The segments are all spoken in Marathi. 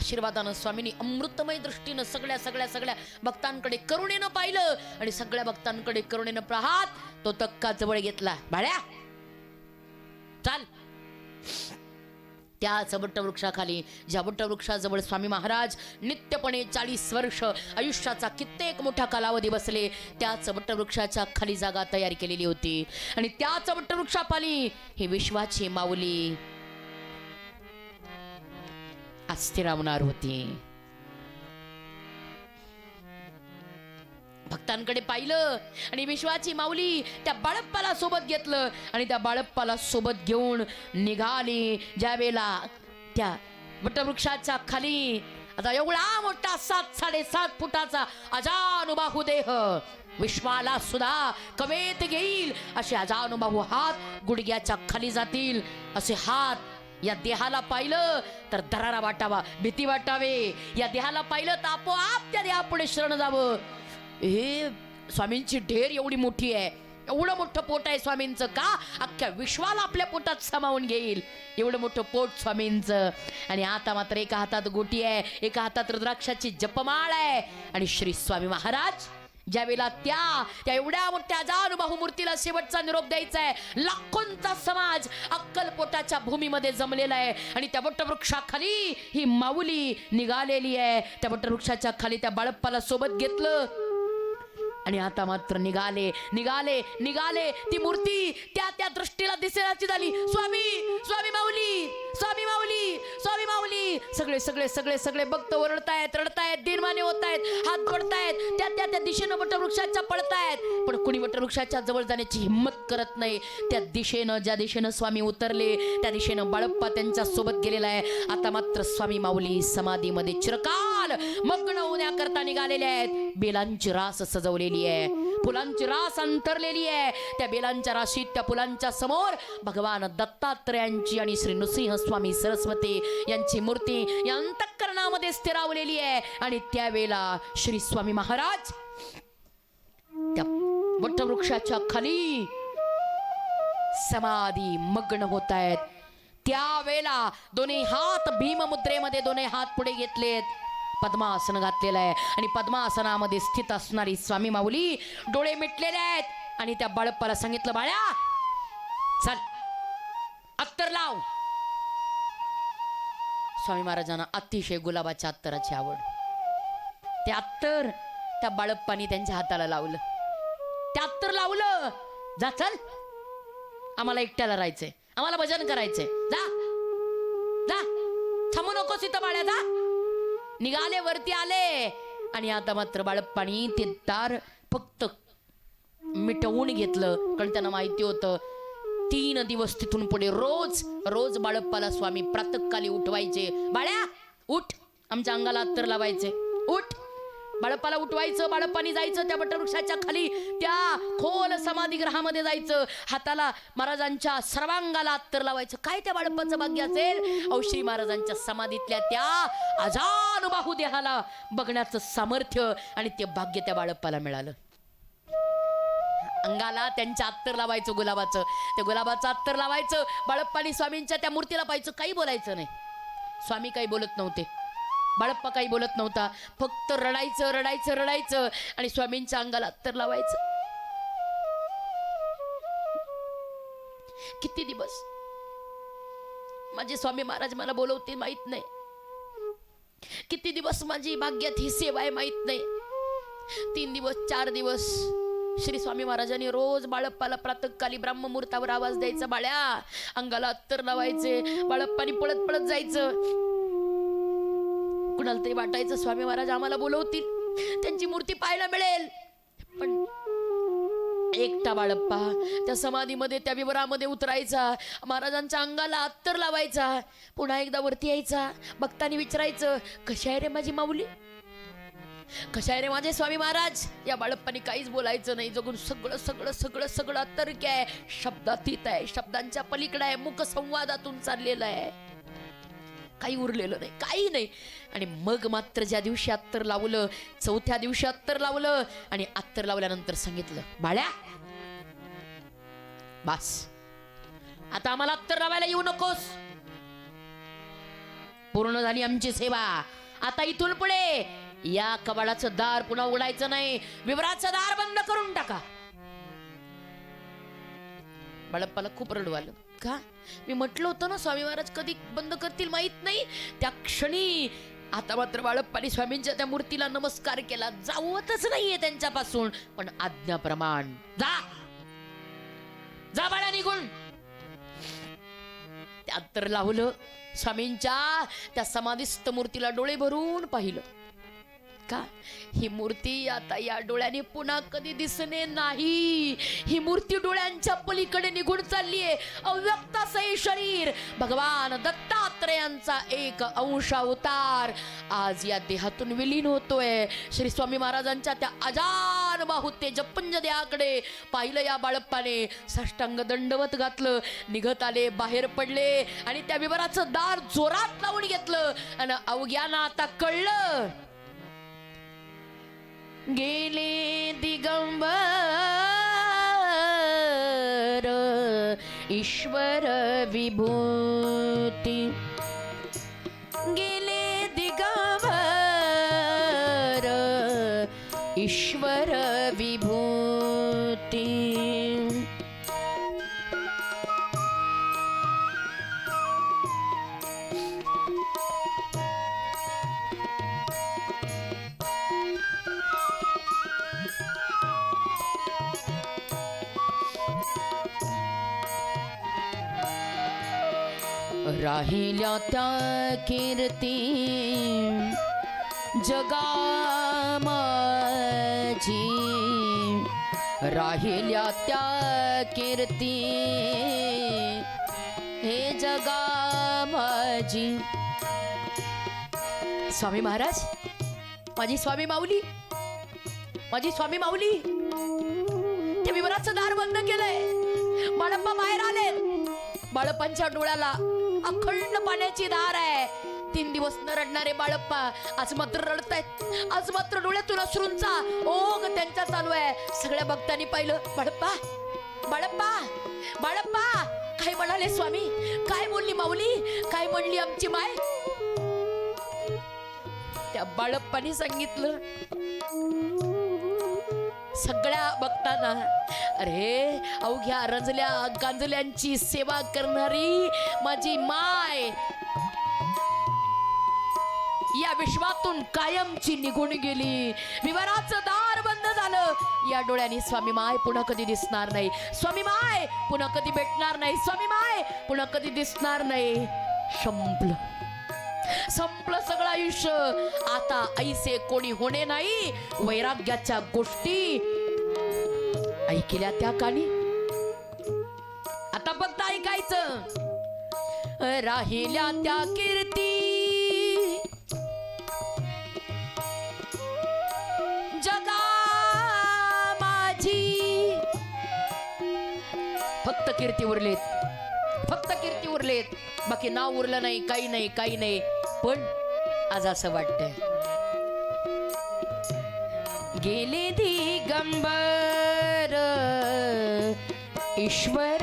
आशीर्वादानं स्वामींनी अमृतमय दृष्टीनं सगळ्या सगळ्या सगळ्या भक्तांकडे करुणेनं पाहिलं आणि सगळ्या भक्तांकडे करुणेनं पाहत तो तक्का जवळ घेतला. बाळ्या चाल. त्याच वटवृक्षाखाली, ज्या वटवृक्षाजवळ स्वामी महाराज नित्यपणे 40 वर्ष आयुष्याचा कित्येक मोठा कालावधी बसले, त्याच वटवृक्षाच्या खाली जागा तयार केलेली होती. आणि त्याच वटवृक्षाखाली ही विश्वाची माऊली अस्थिरावणार होती. भक्तांकडे पाहिलं आणि विश्वाची माऊली त्या बाळप्पाला सोबत घेतलं आणि त्या बाळप्पाला सोबत घेऊन निघाली. ज्यावेळेला त्या वटवृक्षाच्या खाली आता एवढा मोठा 7-7.5 फुटाचा अजानुबाहू देह विश्वाला सुद्धा कवेत घेईल असे अजानुबाहू हात गुडघ्याच्या खाली जातील असे हात या देहाला पाहिलं तर दरारा वाटावा, भीती वाटावे. या देहाला पाहिलं तर आपोआप त्या देहापुढे शरण जावं. हे स्वामींची ढेर एवढी मोठी आहे, एवढं मोठं पोट आहे स्वामींचं, का अख्ख्या विश्वाला आपल्या पोटात सामावून घेईल एवढं मोठं पोट स्वामींचं. आणि आता मात्र एका हातात गोटी आहे, एका हातात रुद्राक्षाची जपमाळ आहे. आणि श्री स्वामी महाराज ज्यावेळेला त्या एवढ्या मोठ्या अजानुबाहू मूर्तीला शेवटचा निरोप द्यायचा आहे, लाखोंचा समाज अक्कलकोटाच्या भूमीमध्ये जमलेला आहे आणि त्या वटवृक्षाखाली ही माऊली निघालेली आहे. त्या वटवृक्षाच्या खाली त्या बाळप्पाला सोबत घेतलं आणि आता मात्र निघाले निघाले निघाले. ती मूर्ती त्या दृष्टीला दिसेनाची झाली. स्वामी स्वामी माऊली, स्वामी माऊली, स्वामी माऊली. सगळे सगळे सगळे सगळे भक्त ओरडतायत, रडतायत, दीनमाने होतायत, हात जोडतायत, त्या दिशेनं वटवृक्षाच्या पळतायत. पण कुणी वटवृक्षाच्या जवळ जाण्याची हिंमत करत नाही. त्या दिशेनं, ज्या दिशेनं स्वामी उतरले त्या दिशेनं बाळप्पा त्यांच्या सोबत गेलेला आहे. आता मात्र स्वामी माऊली समाधीमध्ये चिरकाल मग्न होण्याकरता निघालेले आहेत. बेलांची रास सजवलेली आहे, फुलांची रास अंतरलेली आहे. त्या बेलांच्या राशीत, त्या फुलांच्या समोर भगवान दत्तात्रयांची आणि श्री नृसिंह स्वामी सरस्वती यांची मूर्ती या अंतःकरणामध्ये स्थिरावलेली आहे. आणि त्यावेळेला श्री स्वामी महाराज त्या वटवृक्षाच्या खाली समाधी मग्न होत आहेत. त्यावेळेला दोन्ही हात भीम मुद्रेमध्ये दोन्ही हात पुढे घेतलेत, पद्मासन घातलेलं आहे आणि पद्मासनामध्ये स्थित असणारी स्वामी माऊली डोळे मिटलेले आहेत. आणि त्या बाळप्पाला सांगितलं, बाळ्या चल अत्तर लाव. स्वामी महाराजांना अतिशय गुलाबाच्या अत्तराची आवड. ते अत्तर त्या बाळप्पानी त्यांच्या हाताला लावलं. ते अत्तर लावलं. जा चल, आम्हाला एकट्याला राहायचंय, आम्हाला भजन करायचंय, जा जा, थांबू नकोस इथं बाळ्या, जा. निघाले, वरती आले. आणि आता मात्र बाळप्पानी ते दार फक्त मिटवून घेतलं, कारण त्यांना माहिती होतं 3 दिवस तिथून पुढे रोज रोज बाळप्पाला स्वामी प्रातःकाली उठवायचे. बाळ्या उठ, आमच्या अंगाला अत्तर लावायचे, उठ. बाळप्पाला उठवायचं, बाळप्पानी जायचं त्या वटवृक्षाच्या खाली, त्या खोल समाधीगृहामध्ये जायचं, हाताला महाराजांच्या सर्वांगाला अत्तर लावायचं. काय त्या बाळप्पाचं भाग्य असेल. औश्री महाराजांच्या समाधीतल्या त्या अजानुबाहू देहाला बघण्याचं सामर्थ्य आणि ते भाग्य त्या बाळप्पाला मिळालं. अंगाला त्यांच्या अत्तर लावायचं, गुलाबाचं, त्या गुलाबाचं अत्तर लावायचं. बाळप्पानी स्वामींच्या त्या मूर्तीला पाहायचं, काही बोलायचं नाही. स्वामी काही बोलत नव्हते, बाळप्पा काही बोलत नव्हता, फक्त रडायचं रडायचं रडायचं आणि स्वामींच्या अंगाला अत्तर लावायचं. किती दिवस माझे स्वामी महाराज मला बोलवतील माहित नाही, किती दिवस माझी भाग्यात ही सेवा आहे माहित नाही. 3 दिवस 4 दिवस श्री स्वामी महाराजांनी रोज बाळप्पाला प्रातःकाली ब्रह्ममुहूर्तावर आवाज द्यायचा, बाळ्या अंगाला अत्तर लावायचे. बाळप्पानी पळत पळत जायचं. कुणाला तरी वाटायचं स्वामी महाराज आम्हाला बोलवतील, त्यांची मूर्ती पाहायला मिळेल. पण एकटा बाळप्पा त्या समाधीमध्ये, त्या विवरामध्ये उतरायचा, महाराजांच्या अंगाला अत्तर लावायचा, पुन्हा एकदा वरती यायचा. भक्तांनी विचारायचं, कशा आहे रे माझी माऊली, कशा आहे रे माझे स्वामी महाराज. या बाळप्पानी काहीच बोलायचं नाही, जगून सगळं सगळं सगळं सगळं अतर्क आहे, शब्दातीत आहे, शब्दांच्या पलीकडे आहे, मुख संवादातून चाललेलं आहे, काही उरलेलं नाही, काही नाही. आणि मग मात्र ज्या दिवशी अत्तर लावलं, 4थ्या दिवशी अत्तर लावलं आणि अत्तर लावल्यानंतर सांगितलं, बाळ्या बस आता आम्हाला अत्तर लावायला येऊ नकोस, पूर्ण झाली आमची सेवा. आता इथून पुढे या कबाडाचं दार पुन्हा उघडायचं नाही, विवराचं दार बंद करून टाका. बाळप्पाला खूप रडू आलं. का? मी म्हटलं होतं ना स्वामी महाराज कधी बंद करतील माहित नाही. त्या क्षणी आता मात्र बाळप्पानी स्वामींच्या त्या मूर्तीला नमस्कार केला. जावतच नाहीये त्यांच्यापासून, पण आज्ञाप्रमाण जा, जा बाळा निघून. त्यात तर लावलं स्वामींच्या त्या समाधीस्थ मूर्तीला डोळे भरून पाहिलं. का? ही मूर्ती आता या डोळ्याने पुन्हा कधी दिसणे नाही. ही मूर्ती डोळ्यांच्या पलीकडे निघून चाललीये. अव्यक्त असे शरीर भगवान दत्तात्रेयांचा एक अंश अवतार आज या देहातून विलीन होतोय. श्री स्वामी महाराजांच्या त्या अजान बाहू तेजपुंज देहाकडे पाहिलं या बाळप्पाने. साष्टांग दंडवत घातलं, निघत आले, बाहेर पडले आणि त्या विवराचं दार जोरात लावून घेतलं. आणि अवघ्याना आता कळलं गेले दिगंबर ईश्वर विभूती. गेले दिगंबर ईश्वर विभूती. राहिल्या त्या कीर्ती जगा माझी. राहिल्या त्या कीर्ती हे जगा माझी. स्वामी महाराज, माझी स्वामी माऊली, माझी स्वामी माऊली. त्या विवराचं दार बंद केलंय. बाळप्पा बाहेर आले. बाळप्पांच्या डोळ्याला अखंड पाण्याची धार आहे. 3 दिवस न रडणारे बाळप्पा आज मात्र रडतायत. आज मात्र डोळ्यातून अश्रूंचा ओघ त्यांच्या चालू आहे. सगळ्या भक्तांनी पाहिलं. बाळप्पा, बाळप्पा, बाळप्पा. काय म्हणाले स्वामी? काय बोलली माऊली? काय म्हणली आमची माय? त्या बाळप्पानी सांगितलं सगळ्या भक्तांना, अरे अवघ्या रंजल्या गांजल्यांची सेवा करणारी माझी माय या विश्वातून कायमची निघून गेली. विवराचं दार बंद झालं. या डोळ्यांनी स्वामी माय पुन्हा कधी दिसणार नाही. स्वामी माय पुन्हा कधी भेटणार नाही. स्वामी माय पुन्हा कधी दिसणार नाही. संपलं, संपलं सगळं आयुष्य. आता ऐसे कोणी होणे नाही. वैराग्याच्या गोष्टी ऐकल्या त्या कानी. आता फक्त ऐकायचं. राहिल्या त्या कीर्ती जगा माझी. फक्त कीर्ती उरलेत, फक्त कीर्ती उरलेत. बाकी नाव उरलं नाही, काही नाही, काही नाही. पण आज असं वाटतंय गेले दिगंबर ईश्वर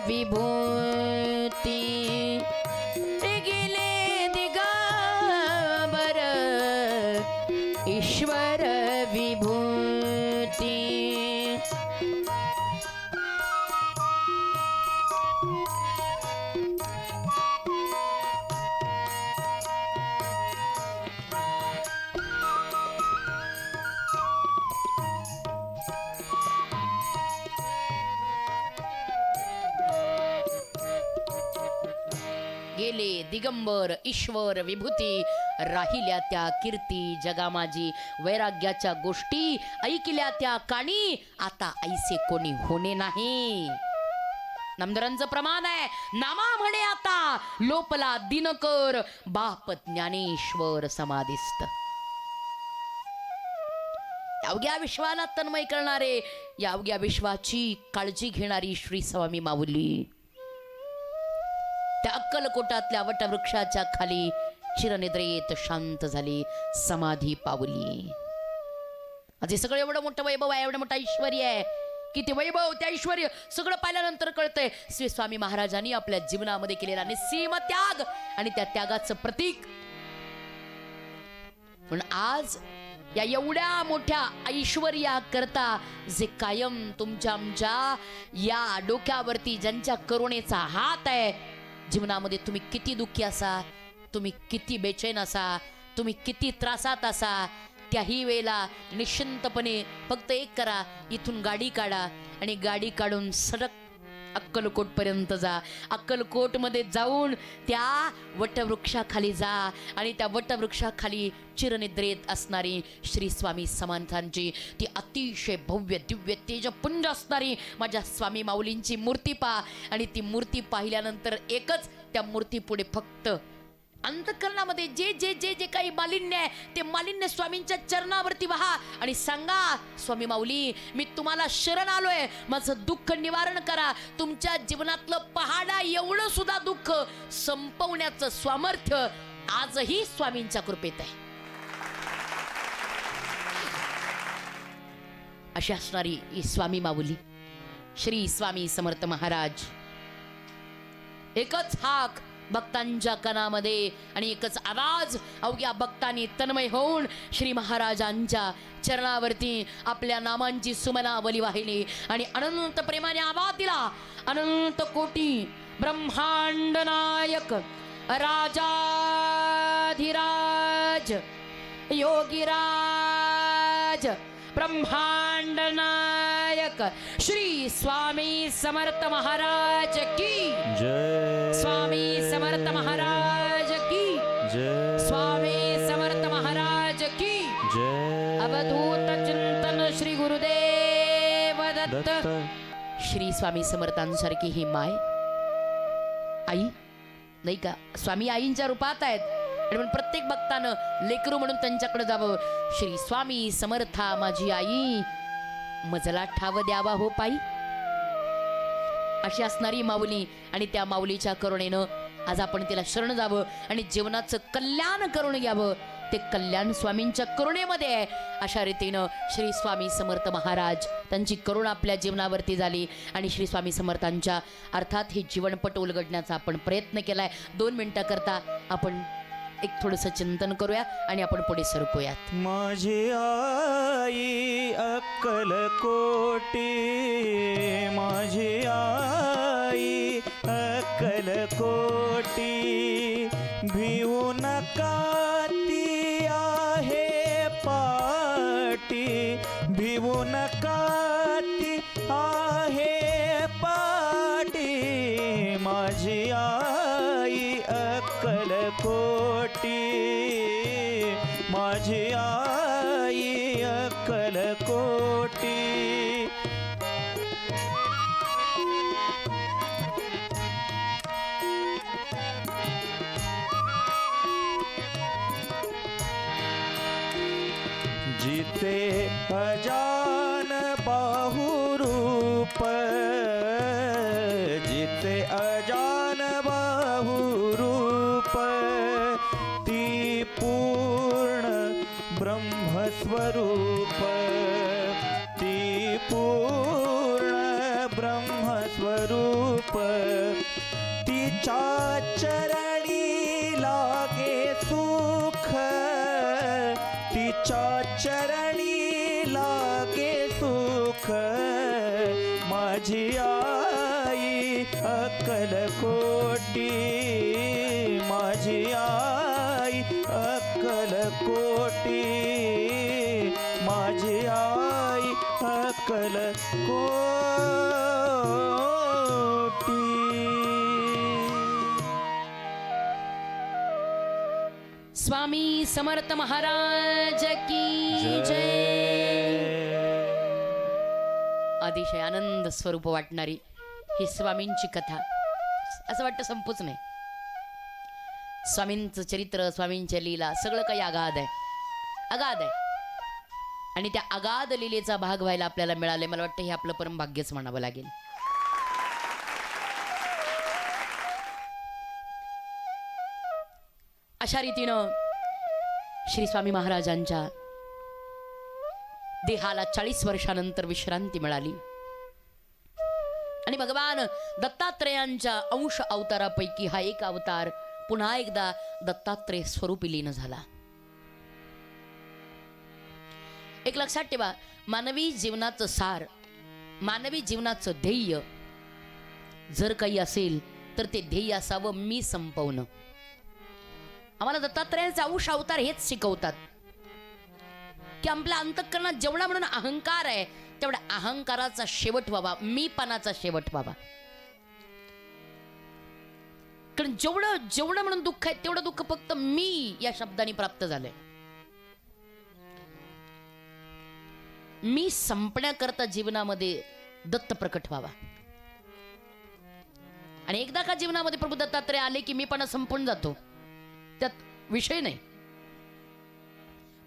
विभूती. गेले दिगंबर ईश्वर विभूती. गेले दिगंबर ईश्वर विभूती. राहिल्या त्या कीर्ती जगा माझी. वैराग्याच्या गोष्टी ऐकल्या त्या कानी. आता ऐसे कोणी होणे नाही. नामदारांचं प्रमाण आहे. नामा म्हणे आता लोपला दिनकर बाप ज्ञानेश्वर समाधिस्थ. अवघ्या विश्वाला तन्मय करणारे, या अवघ्या विश्वाची काळजी घेणारी श्री स्वामी माऊली त्या अक्कलकोटातल्या वटवृक्षाच्या खाली चिरनिद्रेत शांत झाली, समाधी पावली. आज हे सगळं एवढं मोठं वैभव आहे, एवढं मोठा ऐश्वर्य आहे. किती वैभव, ते ऐश्वर्य सगळं पाहिल्यानंतर कळतंय श्री स्वामी महाराजांनी आपल्या जीवनामध्ये केलेला निस्सीम त्याग आणि त्या त्यागाचं प्रतीक. पण आज या एवढ्या मोठ्या ऐश्वर्या करता जे कायम तुमच्या आमच्या या डोक्यावरती ज्यांच्या करुणेचा हात आहे, जीवनामध्ये तुम्ही किती दुःखी असा, तुम्ही किती बेचैन असा, तुम्ही किती त्रासात असा, त्याही वेळेला निश्चिंतपणे फक्त एक करा, इथून गाडी काढा आणि गाडी काढून सडक अक्कलकोट पर्यंत जा. अक्कलकोट मध्ये जाऊन त्या वटवृक्षाखाली जा आणि त्या वटवृक्षाखाली चिरनिद्रेत असणारी श्री स्वामी समर्थांची ती अतिशय भव्य दिव्य तेजपुंज असणारी माझ्या स्वामी माऊलींची मूर्ती पहा. आणि ती मूर्ती पाहिल्यानंतर एकच, त्या मूर्ती पुढे फक्त अंतःकरणामध्ये जे जे जे जे काही मालिन्य आहे ते मालिन्य स्वामींच्या चरणावरती वहा आणि सांगा, स्वामी माऊली मी तुम्हाला शरण आलोय, माझं दुःख निवारण करा. तुमच्या जीवनातलं पहाडा एवढं सुद्धा दुःख संपवण्याचं सामर्थ्य आजही स्वामींच्या कृपेत आहे. अशी असणारी ही स्वामी माऊली श्री स्वामी समर्थ महाराज. एकच हाक भक्तांच्या कानामध्ये आणि एकच आवाज अवघ्या भक्तांनी तन्मय होऊन श्री महाराजांच्या चरणावरती आपल्या नामांची सुमनावली वाहिली आणि अनंत प्रेमाने आवाज दिला. अनंत कोटी ब्रह्मांड नायक राजाधिराज योगीराज ब्रह्मांड नायक श्री स्वामी समर्थ महाराज की जय. स्वामी समर्थ महाराज की जय. स्वामी समर्थ महाराज की जय. अवधूत चिंतन श्री गुरुदेव दत्त. दत्त. श्री स्वामी समर्थांसारखी ही माय आई नाही का, स्वामी आईंच्या रूपात आहेत. आणि म्हणून प्रत्येक भक्तानं लेकरू म्हणून त्यांच्याकडे जावं. श्री स्वामी समर्था माझी आई, मजला ठाव द्यावा हो पायी. अशी असणारी माऊली आणि त्या माऊलीच्या करुणेनं आज आपण तिला शरण जावं आणि जीवनाचं कल्याण करून घ्यावं. ते कल्याण स्वामींच्या करुणेमध्ये आहे. अशा रीतीनं श्री स्वामी समर्थ महाराज त्यांची करुणा आपल्या जीवनावरती झाली आणि श्री स्वामी समर्थांच्या अर्थात हे जीवनपट उलगडण्याचा आपण प्रयत्न केलाय. 2 मिनिटं करता आपण एक थोडंसं चिंतन करूया आणि आपण पुढे सरकूयात. माझी आई अक्कलकोटी, माझी आई अक्कलकोटी, भिवू नका ती आहे पाटी, भिवू नका ती आहे पाटी, माझी आई अक्कलकोटी, माझी आई अक्कलकोटी. जिते अजान बाहुरूप, जिते अजान बाहुरूप, ती पूर्ण ब्रह्मस्वरूप, ती पूर्ण ब्रह्मस्वरूप, तिच्या चरणी लागे सुख, तिच्या चरणी लागे सुख, माझी आई अक्कलकोटी, माझी आई अक्कलकोटी, माझी आई अक्कलकोटी. स्वामी समर्थ महाराज की जय. अतिशय आनंद स्वरूप वाटणारी ही स्वामींची कथा असं वाटतं संपूच नाही. स्वामींचं चरित्र, स्वामींच्या लीला सगळं काही अगाध आहे, अगाध आहे. आणि त्या अगाध लीलेचा भाग व्हायला आपल्याला मिळाले, मला वाटतं हे आपलं परम भाग्यच म्हणावं लागेल. अशा रीतीनं श्री स्वामी महाराजांच्या देहाला 40 वर्षानंतर विश्रांती मिळाली. आणि भगवान दत्तात्रेयांच्या अंश अवतारापैकी हा एक अवतार पुन्हा एकदा दत्तात्रेय स्वरूपी लीन झाला. एक लक्षात ठेवा, मानवी जीवनाचं सार, मानवी जीवनाचं ध्येय जर काही असेल तर ते ध्येय असावं मी संपवणं. आम्हाला दत्तात्रेयांचे अंश अवतार हेच शिकवतात की आपल्या अंतःकरणात जेवढा म्हणून अहंकार आहे तेवढा अहंकाराचा शेवट व्हावा, मीपणाचा शेवट व्हावा. कारण जेवढं जेवढं म्हणून दुःख आहे तेवढं दुःख फक्त मी या शब्दाने प्राप्त झालंय. मी संपण्याकरता जीवनामध्ये दत्त प्रकट व्हावा. आणि एकदा का जीवनामध्ये प्रभू दत्तात्रेय आले की मीपणा संपून जातो, त्यात विषय नाही.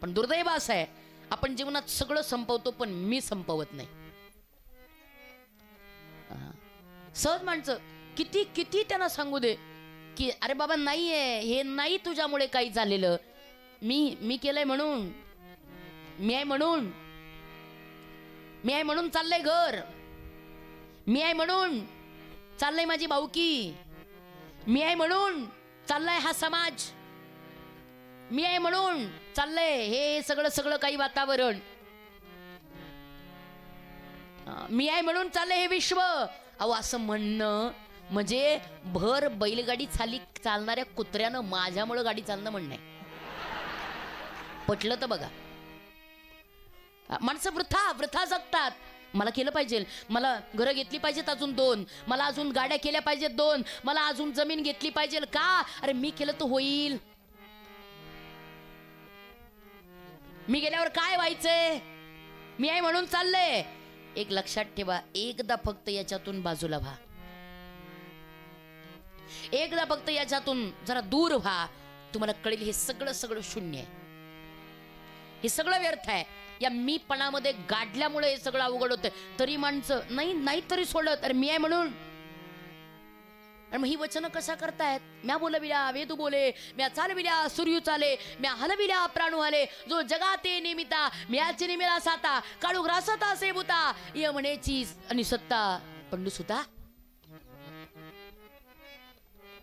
पण दुर्दैव असं आहे, आपण जीवनात सगळं संपवतो पण मी संपवत नाही. सहज माणसं किती किती त्यांना सांगू दे की अरे बाबा नाहीये, हे नाही तुझ्यामुळे काही झालेलं, मी केलंय म्हणून, मी आहे म्हणून, मी आहे म्हणून चाललंय घर, मी आहे म्हणून चाललंय माझी भाऊकी, मी आहे म्हणून चाललाय हा समाज, मी आहे म्हणून चाललंय हे सगळं सगळं काही वातावरण, मी आहे म्हणून चाललंय हे विश्व. अहो असं म्हणणं म्हणजे भर बैलगाडी चालणाऱ्या कुत्र्यानं माझ्यामुळं गाडी चालणं म्हणणं आहे. पटलं तर बघा. माणसं वृथा जगतात. मला केलं पाहिजे, मला घरं घेतली पाहिजेत अजून 2, मला अजून गाड्या केल्या पाहिजेत 2, मला अजून जमीन घेतली पाहिजे. का? अरे मी केलं तर होईल, मी गेल्यावर काय व्हायचंय, मी आहे म्हणून चाललंय. एक लक्षात ठेवा, एकदा फक्त याच्यातून बाजूला व्हा, एकदा फक्त याच्यातून जरा दूर व्हा, तुम्हाला कळेल हे सगळं सगळं शून्य आहे, हे सगळं व्यर्थ आहे. या मीपणामध्ये गाडल्यामुळे हे सगळं अवघड होतं. तरी माणसं नाही तरी सोडत, अरे मी आहे म्हणून. आणि मग ही वचनं कशा करतायत? म्या बोलविल्या वेदू बोले, म्या चालविल्या सूर्यू चाले, म्या हलविल्या प्राणू हले, जो जगाते निमिता म्याची निमिला साता, काळू ग्रासता असे भूता, यमनेची आणि सत्ता पंडू सुता.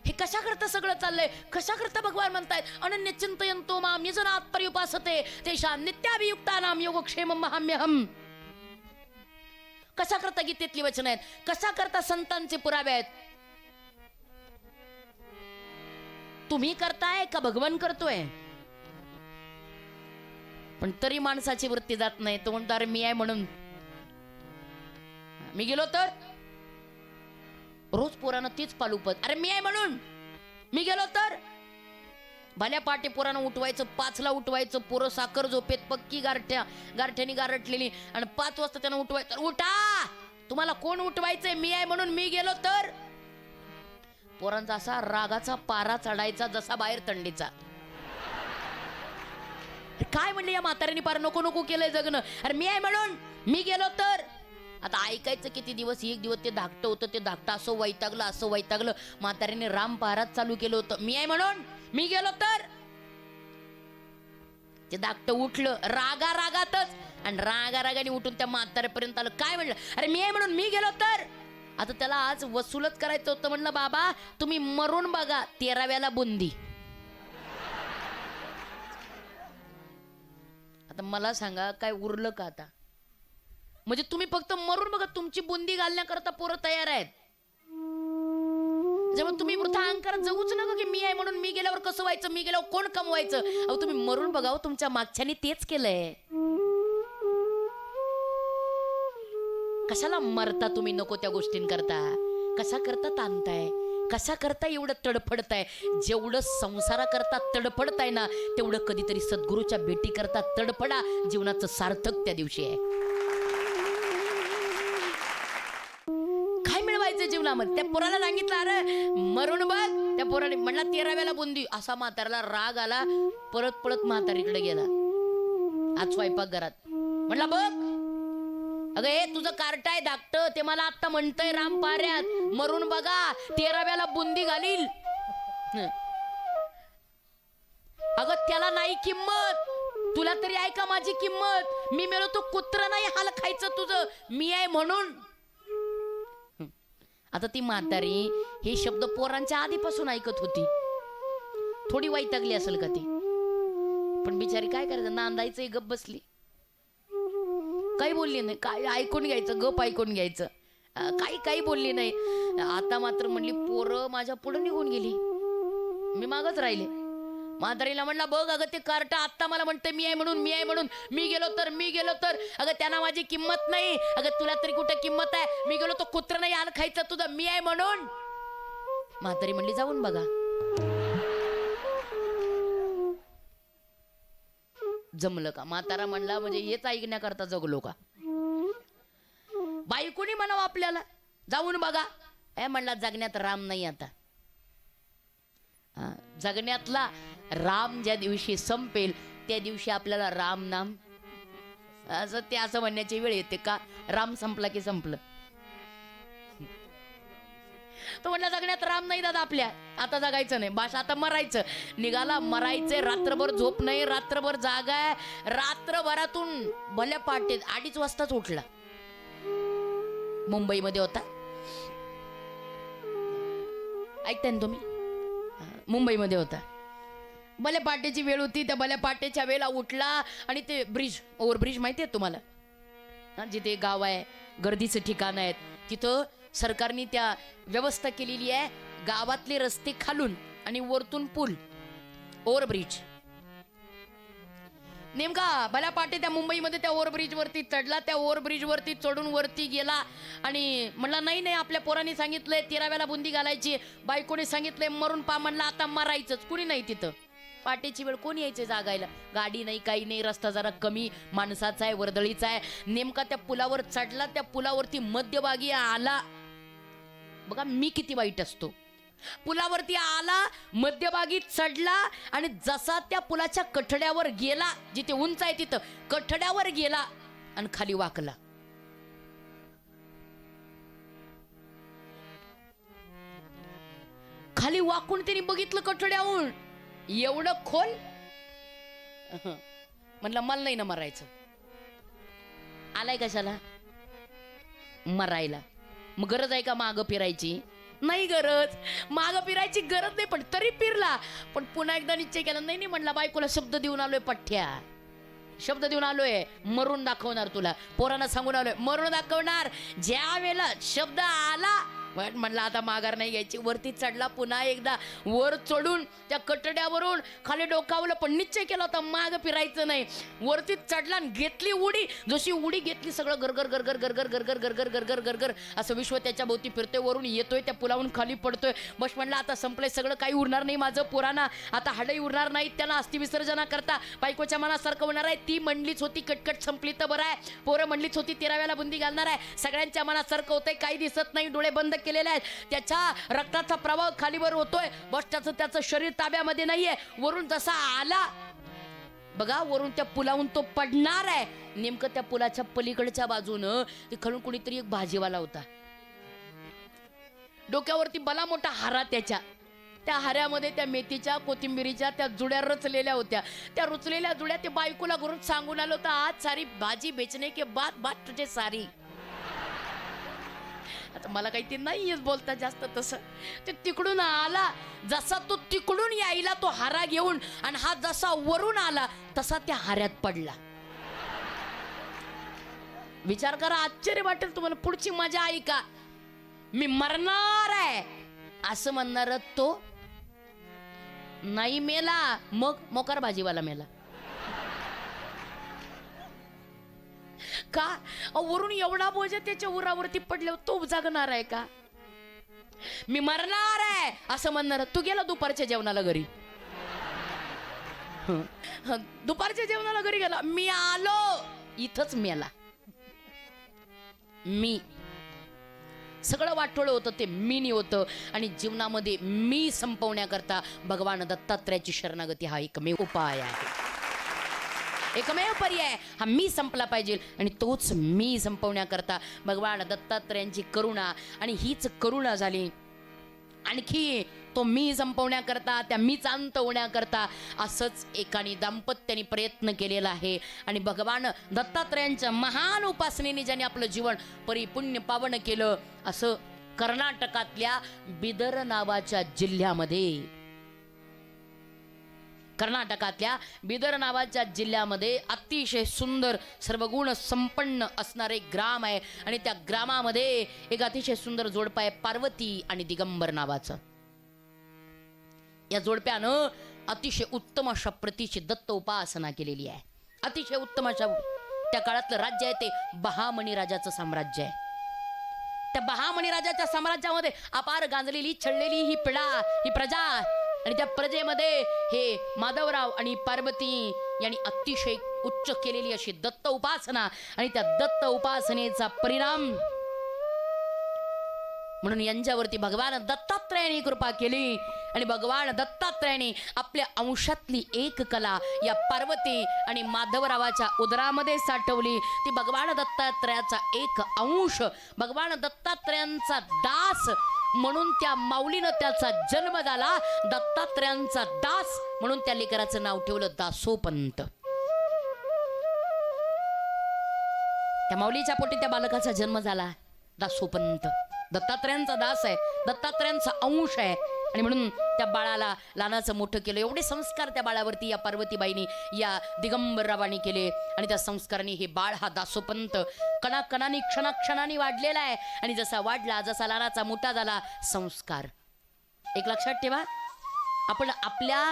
हे कशा करता सगळं चाललंय? कशा करता भगवान म्हणतायत अनन्य चिंतयन्तो माम यजनात् पर्युपासते तेषां नित्याभियुक्तानां योगक्षेमं महाम्यहम्. कशा करता गीतेतली वचन आहेत, कशा करता संतांचे पुरावे आहेत. तुम्ही करताय का भगवान करतोय? पण तरी माणसाची वृत्ती जात नाही. तो म्हणतो अरे मी आहे म्हणून, मी गेलो तर रोज पोरानं तीच पालुपत, अरे मी आहे म्हणून, मी गेलो तर. भल्या पाटे पोरानं उठवायचं, 5ला उठवायचं, पोरं साखर झोपेत पक्की गारठ्यानी गारटलेली, आणि 5 वाजता त्यानं उठवायचं, उठा तुम्हाला कोण उठवायचंय, मी आहे म्हणून, मी गेलो तर. पोरांचा असा रागाचा पारा चढायचा जसा बाहेर थंडीचा. काय म्हणले या म्हाताऱ्याने पार नको नको केलंय जगणं, अरे मी आहे म्हणून, मी गेलो तर. आता ऐकायचं किती दिवस? एक दिवस ते धाकटं होतं, ते धाकटं असं वैतागलं, म्हाताऱ्याने राम पहारात चालू केलं होतं, मी आहे म्हणून, मी गेलो तर. ते धाकटं उठलं रागातच, आणि रागाने उठून त्या म्हाताऱ्यापर्यंत आलं. काय म्हणलं? अरे मी आहे म्हणून, मी गेलो तर. आता त्याला आज वसूलच करायचं होतं. म्हणलं बाबा तुम्ही मरून बघा, 13व्याला बुंदी. आता मला सांगा काय उरलं का आता? म्हणजे तुम्ही फक्त मरून बघा, तुमची बुंदी घालण्याकरता पोरं तयार आहेत. जेव्हा तुम्ही वृथा अहंकार जगूच नका की मी आहे म्हणून, मी गेल्यावर कसं व्हायचं, मी गेल्यावर कोण कमवायचं. अहो तुम्ही मरून बघा, तुमच्या मागच्यानी तेच केलंय. कशाला मरता तुम्ही नको त्या गोष्टींकरता? कशा करता ताणताय, कशा करता एवढं तडफडताय? जेवढं संसाराकरता तडफडताय ना, तेवढं कधीतरी सद्गुरूच्या भेटी करता तडफडा. जीवनाचं सार्थक त्या दिवशी आहे. काय मिळवायचं जीवनामध्ये? त्या पोराला सांगितलं अरे मरून बघ. त्या पोराने म्हणला 13व्याला बुंदी. असा म्हाताऱ्याला राग आला, पळत म्हातारीकडे गेला. आज स्वयंपाक घरात म्हणला बघ अगं हे तुझं कार्ट आहे धाकट, ते मला आता म्हणतंय राम पाऱ्यात मरून बघा, 13व्याला बुंदी घालील. अगं त्याला नाही किंमत, तुला तरी आहे का माझी किंमत? मी मेलो तो कुत्र नाही हाल खायचं तुझं, मी आहे म्हणून. आता ती म्हातारी हे शब्द पोरांच्या आधीपासून ऐकत होती. थोडी वैतागली असेल का ती, पण बिचारी काय करायचं, नांदायचं गप बसली, काही बोलली नाही. काय ऐकून घ्यायचं, गप ऐकून घ्यायचं, काही बोलली नाही. आता मात्र म्हणली पोरं माझ्या पुढे निघून गेली, मी मागच राहिले. म्हातारीला म्हणला बघ अगं ते कार्ट आत्ता मला म्हणते मी आहे म्हणून, मी गेलो तर अगं त्यांना माझी किंमत नाही. अगं तुला तरी कुठे किंमत आहे, मी गेलो तो कुत्र नाही आलं खायचं तुझं, मी आहे म्हणून. म्हातारी म्हणली जाऊन बघा. जमलं का? म्हातारा म्हणला म्हणजे हेच ऐकण्याकरता जगलो का? बायकोनी म्हणावं आपल्याला जाऊन बघा. म्हणला जगण्यात राम नाही आता. जगण्यातला राम ज्या दिवशी संपेल त्या दिवशी आपल्याला राम नाम असं म्हणण्याची वेळ येते का? राम संपला की संपलं. तो म्हणला जगण्यात राम नाही दादा आपल्या, आता जगायचं नाही, बाश आता मरायचं. निघाला मरायचंय, रात्रभर झोप नाही, रात्रभर जागा आहे. रात्रभरातून भल्या पहाटे 2:30 वाजताच उठला. मुंबईमध्ये होता, ऐकताय ना तुम्ही, मुंबईमध्ये होता. भल्या पहाटेची वेळ होती. त्या भल्या पहाटेच्या वेळेला उठला आणि ते ओव्हरब्रिज माहिती आहे तुम्हाला, जिथे गाव आहे, गर्दीचं ठिकाण आहेत, तिथं सरकारने त्या व्यवस्था केलेली आहे. गावातले रस्ते खालून आणि वरतून पूल, ओव्हरब्रिज. नेमका भल्या पहाटे त्या मुंबईमध्ये त्या ओव्हरब्रिज वरती चढला. त्या ओव्हरब्रिज वरती चढून वरती गेला आणि म्हणला नाही आपल्या पोरांनी सांगितलंय 13व्याला बुंदी घालायची, बायकोने सांगितलंय मरून पा. म्हणला आता मरायचंच. कुणी नाही तिथं. पाटेची वेळ कोणी यायचे जागायला, गाडी नाही, काही नाही, रस्ता जरा कमी माणसाचा आहे, वर्दळीचा आहे. नेमका त्या पुलावर चढला. त्या पुलावरती मध्यभागी आला. बघा मी किती वाईट असतो. पुलावरती आला, मध्यभागी चढला आणि जसा त्या पुलाच्या कठड्यावर गेला, जिथे उंच आहे तिथं कठड्यावर गेला आणि खाली वाकला. खाली वाकून त्यांनी बघितलं कठड्याहून एवढं खोल. म्हणलं मला नाही ना मरायचं. आलाय कशाला? मरायला. मग गरज आहे का मागं फिरायची? नाही गरज, मागं फिरायची गरज नाही. पण तरी फिरला. पण पुन्हा एकदा निश्चय केला, नाही म्हणला बायकोला शब्द देऊन आलोय, पठ्ठ्या शब्द देऊन आलोय, मरून दाखवणार तुला. पोरांना सांगून आलोय मरून दाखवणार. ज्या वेळेला शब्द आला म्हणला आता माघार नाही घ्यायची. वरती चढला, पुन्हा एकदा वर चढून त्या कठड्यावरून खाली डोकावलं, पण निश्चय केला होता माग फिरायचं नाही. वरती चढला आणि घेतली उडी. जशी उडी घेतली सगळं गरगर गरगर गरगर गरगर गरगर गरगर गरगर असं विश्व त्याच्या भोवती फिरतोय. वरून येतोय, त्या पुलावरून खाली पडतोय. बस म्हणला आता संपलंय सगळं, काही उरणार नाही माझं पोरांना, आता हाडही उरणार नाहीत. त्याला अस्थि विसर्जना करता बायकोच्या मनासारखं होणार आहे. ती म्हणलीच होती कटकट संपली तर बरं आहे, पोरं म्हणलीच होती 13व्याला बुंदी घालणार आहे. सगळ्यांच्या मनासारखं होतंय, काही दिसत नाही, डोळे बंद केलेले आहेत. त्याच्या रक्ताचा प्रवाह खालीवर होतोय. बस त्याचं शरीर ताब्यामध्ये नाहीये. वरून जसा आला बघा, वरून त्या पुलावून तो पडणार आहे. नेमकं त्या पुलाच्या पलीकडच्या बाजूनं ते खालून कुणीतरी एक भाजीवाला होता. डोक्यावरती भला मोठा हारा. त्या हाऱ्यामध्ये त्या मेथीच्या कोथिंबिरीच्या त्या जुड्या रचलेल्या होत्या. त्या रुचलेल्या जुड्या ते बायकोला घरून सांगून आलं होतं, आज सारी भाजी बेचणे के बाद तुझे सारी. आता मला काही ते नाहीच बोलता जास्त. तसं ते तिकडून आला. जसा तो तिकडून यायला तो हारा घेऊन, आणि हा जसा वरून आला तसा त्या हाऱ्यात पडला. विचार करा, आश्चर्य वाटेल तुम्हाला. पुढची मजा ऐका. मी मरणार आहे असं म्हणणार तो नाही मेला. मग मोकार भाजीवाला मेला. का? वरून एवढा बोजा त्याच्या उरावरती पडल्यावर तो जागणार आहे का? मी मरणार आहे असं म्हणणार. तू गेला दुपारच्या जेवणाला घरी, दुपारच्या जेवणाला घरी गेला. मी आलो इथंच मेला. मी सगळं वाटोळं होतं ते मीनी होतं. आणि जीवनामध्ये मी संपवण्याकरता भगवान दत्तात्रयाची शरणागती हा एकमेव उपाय आहे, एकमेव पर्याय. हा मी संपला पाहिजे. आणि तोच मी संपवण्याकरता भगवान दत्तात्रयांची करुणा. आणि हीच करुणा झाली. आणखी तो मी संपवण्याकरता, त्या मीच अंत होण्याकरता असंच एकाने दाम्पत्याने प्रयत्न केलेला आहे. आणि भगवान दत्तात्रयांच्या महान उपासनेने ज्याने आपलं जीवन परिपुण्य पावन केलं, असं कर्नाटकातल्या बिदर नावाच्या जिल्ह्यामध्ये, कर्नाटकातल्या बिदर नावाच्या जिल्ह्यामध्ये अतिशय सुंदर सर्व गुण संपन्न असणारे ग्राम आहे. आणि त्या ग्रामामध्ये एक अतिशय सुंदर जोडपं आहे, पार्वती आणि दिगंबर नावाचं. या जोडप्यानं अतिशय उत्तम अशा प्रतीची दत्त उपासना केलेली आहे. अतिशय उत्तम अशा, त्या काळातलं राज्य आहे ते बहामणी राजाचं साम्राज्य आहे. त्या बहामणी राजाच्या साम्राज्यामध्ये अपार गांजलेली छळलेली ही पिढा, ही प्रजा, आणि त्या प्रजेमध्ये हे माधवराव आणि पार्वती यांनी अतिशय उच्च केलेली अशी दत्त उपासना, आणि त्या दत्त उपासनेचा परिणाम म्हणून यांच्यावरती भगवान दत्तात्रयाने कृपा केली. आणि भगवान दत्तात्रयाने आपल्या अंशातली एक कला या पार्वती आणि माधवरावाच्या उदरामध्ये साठवली. ती भगवान दत्तात्रयाचा एक अंश, भगवान दत्तात्रयांचा दास म्हणून त्या माऊलीनं त्याचा जन्म झाला. दत्तात्रयांचा दास म्हणून त्या लेकराचं नाव ठेवलं दासोपंत. त्या माऊलीच्या पोटी त्या बालकाचा जन्म झाला दासोपंत. दत्तात्रयांचा दास आहे, दत्तात्रयांचा अंश आहे, आणि म्हणून त्या बाळाला लहानाचं मोठं केलं. एवढे संस्कार त्या बाळावरती या पार्वतीबाईंनी, या दिगंबररावांनी केले. आणि त्या संस्कारांनी हे बाळ, हा दासोपंत कणाकणानी क्षणाक्षणाने वाढलेला आहे. आणि जसा वाढला, जसा लहानाचा मोठा झाला, संस्कार. एक लक्षात ठेवा, आपण आपल्या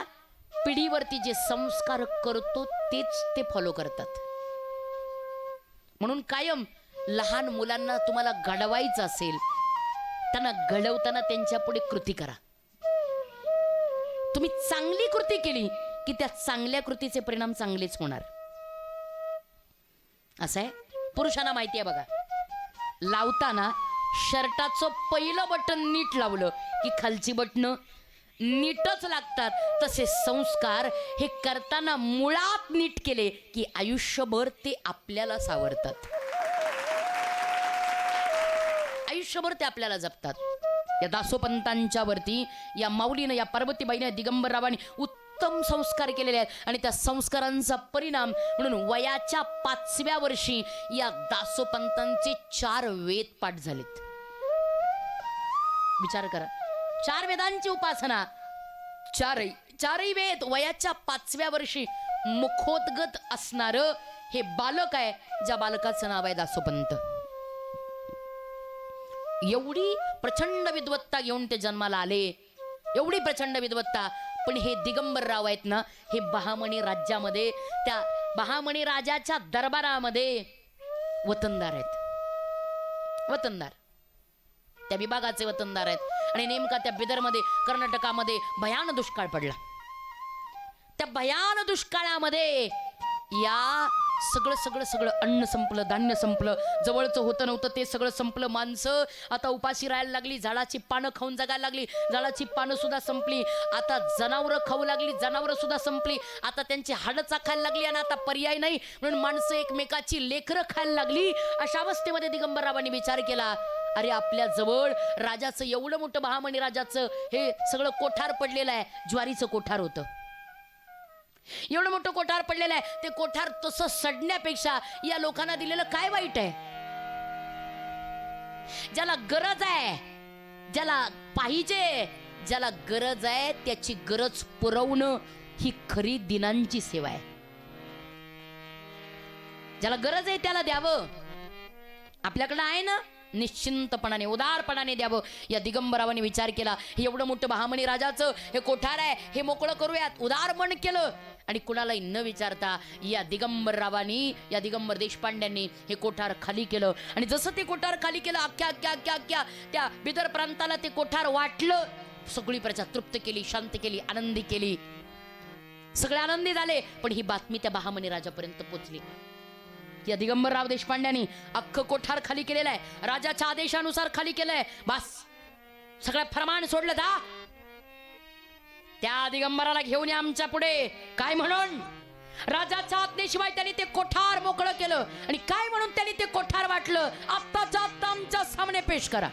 पिढीवरती जे संस्कार करतो तेच ते फॉलो करतात. म्हणून कायम लहान मुलांना तुम्हाला घडवायचं असेल, त्यांना घडवताना त्यांच्या पुढे कृती करा. तुम्ही चांगली कृती केली की त्या चांगल्या कृतीचे परिणाम चांगलेच होणार. असं आहे, पुरुषांना माहिती आहे बघा, लावताना शर्टाचं पहिलं बटन नीट लावलं की खालची बटणं नीटच लागतात. तसे संस्कार हे करताना मुळात नीट केले की आयुष्यभर ते आपल्याला सावरतात, आयुष्यभर ते आपल्याला जपतात. या दासोपंतांच्या वरती या माऊलीनं, या पार्वतीबाईने, दिगंबररावांनी उत्तम संस्कार केलेले आहेत. आणि त्या संस्कारांचा परिणाम म्हणून वयाच्या 5व्या वर्षी या दासोपंतांचे 4 वेद पाठ झालेत. विचार करा, 4 वेदांची उपासना, चारही वेद वयाच्या 5व्या वर्षी मुखोद्गत असणारं हे बालक आहे, ज्या बालकाचं नाव आहे दासोपंत. एवढी प्रचंड विद्वत्ता घेऊन ते जन्माला आले, एवढी प्रचंड विद्वत्ता. पण हे दिगंबरराव आहेत ना, हे बहामणी राज्यामध्ये, त्या बहामणी राजाच्या दरबारामध्ये वतनदार आहेत, वतनदार, त्या विभागाचे वतनदार आहेत. आणि नेमका त्या बिदरमध्ये, कर्नाटकामध्ये भयान दुष्काळ पडला. त्या भयान दुष्काळामध्ये या सगळं अन्न संपलं, धान्य संपलं, जवळचं होतं नव्हतं ते सगळं संपलं. माणसं आता उपाशी राहायला लागली, झाडाची पानं खाऊन जगायला लागली, झाडाची पानं सुद्धा संपली. आता जनावरं खाऊ लागली, जनावरं सुद्धा संपली. आता त्यांची हाडं चाखायला लागली, आणि आता पर्याय नाही म्हणून माणसं एकमेकाची लेकरं खायला लागली. अशा अवस्थेमध्ये दिगंबररावांनी विचार केला, अरे आपल्या जवळ राजाचं एवढं मोठं, बहामणी राजाचं हे सगळं कोठार पडलेलं आहे. ज्वारीचं कोठार होतं, एवढं मोठं कोठार पडलेलं आहे. ते कोठार तसं सडण्यापेक्षा या लोकांना दिलेलं काय वाईट आहे? ज्याला गरज आहे, ज्याला पाहिजे, ज्याला गरज आहे त्याची गरज पुरवणं ही खरी दिनांची सेवा आहे. ज्याला गरज आहे त्याला द्यावं. आपल्याकडं आहे ना, निश्चिंतपणाने, उदारपणाने द्यावं. या दिगंबरावांनी विचार केला, हे एवढं मोठं बहामणी राजाचं हे कोठार आहे, हे मोकळं करूयात. उदार मन केलं, आणि कुणालाही न विचारता या दिगंबररावांनी, या दिगंबर देशपांड्यांनी हे कोठार खाली केलं. आणि जसं ते कोठार खाली केलं, अख्ख्या त्या बिदर प्रांताला ते कोठार वाटलं. सगळी प्रजा तृप्त केली, शांत केली, आनंदी केली, सगळे आनंदी झाले. पण ही बातमी त्या बहामणी राजापर्यंत पोहोचली. या दिगंबरराव देशपांड्यांनी अख्खं कोठार खाली केलेलं आहे, राजाच्या आदेशानुसार खाली केलंय. बस सगळं फरमान सोडलं. त्या दिगंबराला घेऊन या आमच्या पुढे. काय म्हणून? राजाच्या आज्ञेशिवाय त्यांनी ते कोठार मोकळं केलं. आणि काय म्हणून त्यांनी ते कोठार वाटलं? आत्ताच्या आत्ता आमच्या सामने पेश करा.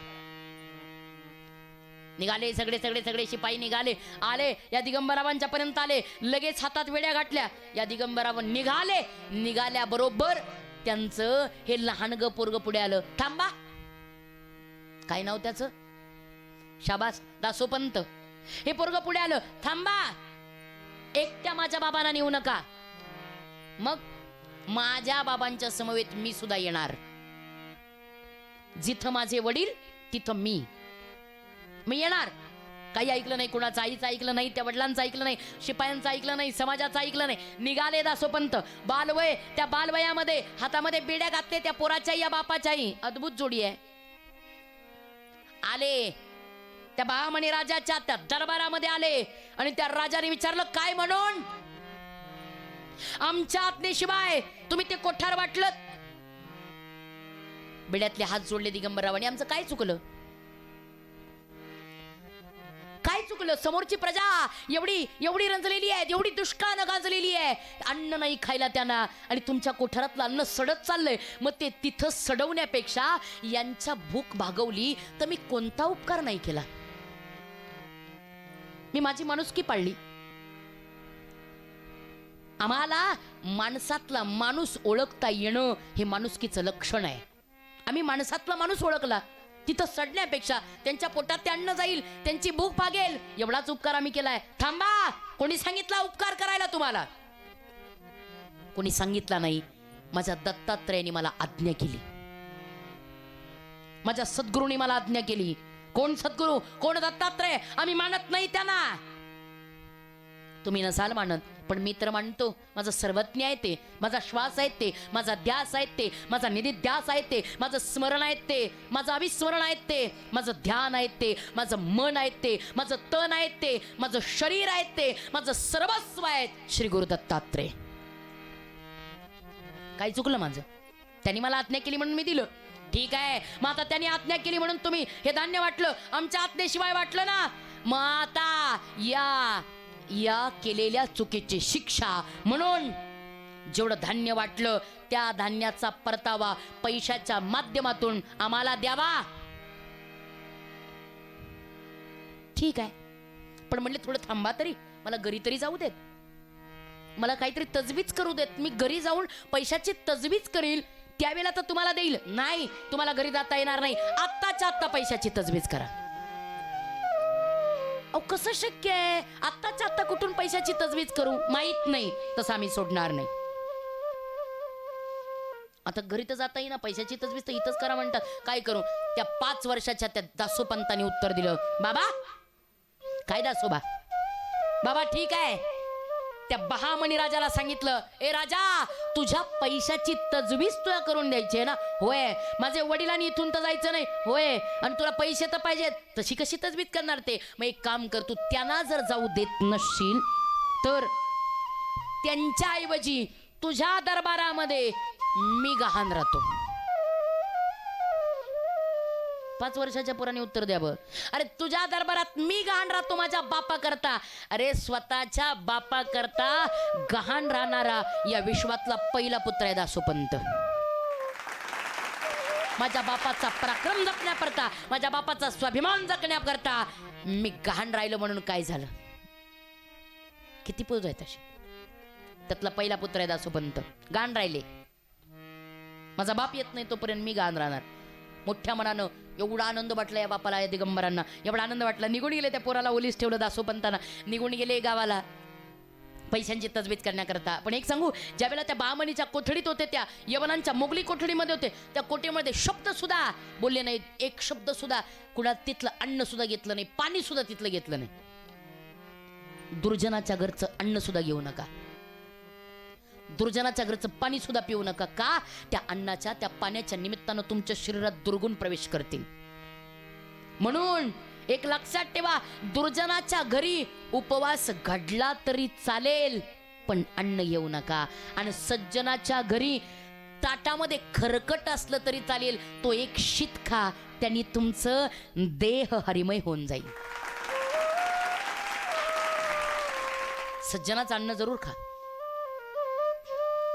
निघाले सगळे शिपाई निघाले, आले या दिगंबरावांच्या पर्यंत आले. लगेच हातात वेड्या घातल्या. या दिगंबराव निघाल्या बरोबर त्यांचं हे लहान ग पोरग पुढे आलं. थांबा, काय नाव त्याचं? शाबास दासोपंत. हे पोरग पुढे आलं. थांबा, एकट्या माझ्या बाबांना नेऊ नका. मग माझ्या बाबांच्या समवेत मी सुद्धा येणार. जिथं माझे वडील तिथं मी येणार. काही ऐकलं नाही, कुणाचं आईचं ऐकलं नाही, त्या वडिलांचं ऐकलं नाही, शिपायांचं ऐकलं नाही, समाजाचं ऐकलं नाही. निघाले दासोपंत. बालवय, त्या बालवयामध्ये हातामध्ये बेड्या घातले त्या पोराच्या या बापाच्याही. अद्भुत जोडी आहे. आले त्या बहामणी राजाच्या त्या दरबारामध्ये आले आणि त्या राजाने विचारलं काय म्हणून? आमच्या आज्ञेशिवाय तुम्ही ते कोठार वाटलं? बेड्यातले हात जोडले दिगंबररावांनी. आमचं काय चुकलं? काय चुकलं? समोरची प्रजा एवढी रंजलेली आहे, एवढी दुष्काळानं गाजलेली आहे, अन्न नाही खायला त्यांना, आणि तुमच्या कोठारातलं अन्न सडत चाललंय. मग ते तिथं सडवण्यापेक्षा यांच्या भूक भागवली तर मी कोणता उपकार नाही केला? मी माझी माणुसकी पाळली. आम्हाला माणसातला माणूस ओळखता येणं हे माणुसकीचं लक्षण आहे. आम्ही माणसातला माणूस ओळखला, तिथं सडण्यापेक्षा त्यांच्या पोटात ते अन्न जाईल, त्यांची भूक भागेल, एवढाच उपकार आम्ही केलाय. थांबा, कोणी सांगितला उपकार करायला तुम्हाला? कोणी सांगितला नाही. माझ्या दत्तात्रयाने मला आज्ञा केली, माझ्या सद्गुरूंनी मला आज्ञा केली. कोण सद्गुरू, कोण दत्तात्रय? आम्ही मानत नाही त्यांना. तुम्ही नसाल मानत, पण मी तर मानतो. माझं सर्वज्ञ आहे ते, माझा श्वास आहे ते, माझा ध्यास आहे ते, माझा निधिध्यास आहे ते, माझं स्मरण आहे ते, माझं अविस्मरण आहे ते, माझं ध्यान आहे ते, माझं मन आहे ते, माझं तन आहे ते, माझं शरीर आहे ते, माझं सर्वस्व आहे श्री गुरु दत्तात्रय. काय चुकलं माझं? त्यांनी मला आज्ञा केली म्हणून मी दिलं. ठीक आहे, मग आता त्यांनी आज्ञा केली म्हणून तुम्ही हे धान्य वाटलं, आमच्या आज्ञेशिवाय वाटलं ना. मग आता या केलेल्या चुकीची शिक्षा म्हणून जेवढं धान्य वाटलं त्या धान्याचा परतावा पैशाच्या माध्यमातून आम्हाला द्यावा. ठीक आहे, पण म्हणले थोडं थांबा तरी, मला घरी तरी जाऊ देत, मला काहीतरी तजवीज करू देत. मी घरी जाऊन पैशाची तजवीज करील, त्यावेळेला तर तुम्हाला देईल. नाही, तुम्हाला घरी जाता येणार नाही. आत्ताच्या आत्ता पैशाची तजवीज करा. अहो, कसं शक्य आहे? आत्ताच्या आत्ता कुठून पैशाची तजवीज करू? माहित नाही, तसं आम्ही सोडणार नाही. आता घरी तर जाता येईना, पैशाची तजवीज तर इथंच करा म्हणतात. काय करू? त्या 5 वर्षाच्या त्या दासोपंतांनी उत्तर दिलं, बाबा काय दासोबा, बाबा ठीक आहे. त्या बहामणी राजाला सांगितलं, ए राजा, तुझ्या पैशाची तजवीज तुला करून द्यायची आहे ना? होय. माझे वडिलांनी इथून तर जायचं नाही. होय. आणि तुला पैसे तर पाहिजेत, तशी कशी तजवीज करणार ते? मग एक काम कर, तू त्यांना जर जाऊ देत नसशील तर त्यांच्या ऐवजी तुझ्या दरबारामध्ये मी गहाण राहतो. 5 वर्षाच्या पोराने उत्तर द्यावं. अरे तुझ्या दरबारात मी गहाण राहतो माझ्या बापा करता. अरे स्वतःच्या बापा करता गहाण राहणारा या विश्वातला पहिला पुत्र आहे दासोपंत. माझ्या बापाचा पराक्रम जपण्याकरता, माझ्या बापाचा स्वाभिमान जपण्याकरता मी गहाण राहिलो म्हणून काय झालं? किती पुत्र आहेत असे? त्यातला पहिला पुत्र आहे दासोपंत. गहाण राहिले. माझा बाप येत नाही तोपर्यंत मी गहाण राहणार. मोठ्या मनानं एवढा आनंद वाटला या बापाला, या दिगंबरांना एवढा आनंद वाटला. निघून गेले, त्या पोराला ओलीस ठेवलं दासोपंतांना. निघून गेले गावाला पैशांची तजवीज करण्याकरता. पण एक सांगू, ज्यावेळेला त्या बहामणीच्या कोठडीत होते, त्या यवनांच्या मोगली कोठडीमध्ये होते, त्या कोठडीमध्ये शब्द सुद्धा बोलले नाहीत. एक शब्द सुद्धा, कुणा तिथलं अन्न सुद्धा घेतलं नाही, पाणी सुद्धा तिथलं घेतलं नाही. दुर्जनाच्या घरचं अन्न सुद्धा घेऊ नका, दुर्जनाच्या घरचं पाणी सुद्धा पिऊ नका. का? त्या अन्नाच्या त्या पाण्याच्या निमित्तानं तुमच्या शरीरात दुर्गुण प्रवेश करतील. म्हणून एक लक्षात ठेवा, दुर्जनाच्या घरी उपवास घडला तरी चालेल, पण अन्न येऊ नका. आणि सज्जनाच्या घरी ताटामध्ये खरकट असलं तरी चालेल, तो एक शीत खा, त्यांनी तुमचं देह हरिमय होऊन जाईल. सज्जनाचं अन्न जरूर खा.